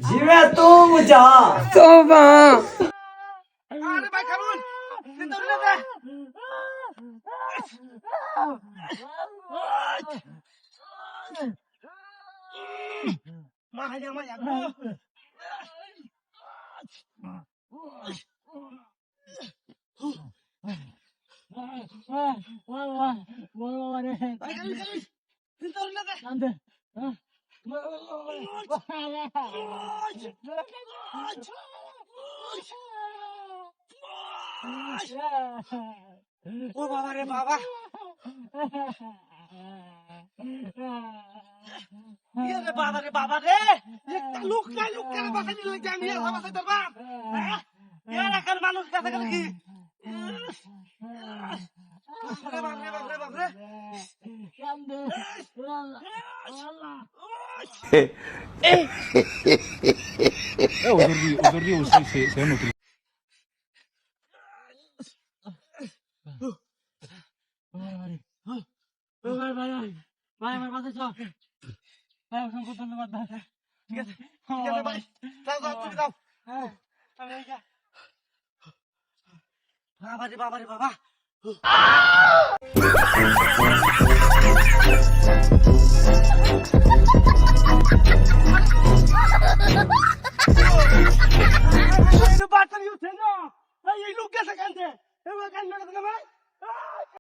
জিমে তো মুজা তোবা আরে ভাই খালুন চিন্তা করি না মা হাই আমার একদম ও বাবা রে বাবা রে বাবা রে বাবা রে একটা লোক বাসা নিয়ে জানি বাসা তোর বাপ এর এখন মানুষ কাছে গেলে কি Aujourd'hui aussi, c'est un autre. ভাই আমার পাশে চল ভাই অসংখ্য ধন্যবাদ ভাই ঠিক আছে ভাই যাও তুমি যাও বাবা রে বাবা রে বাবা বাচ্চা ইউছে না এই লোক গেছে কানতে এবার কান না ভাই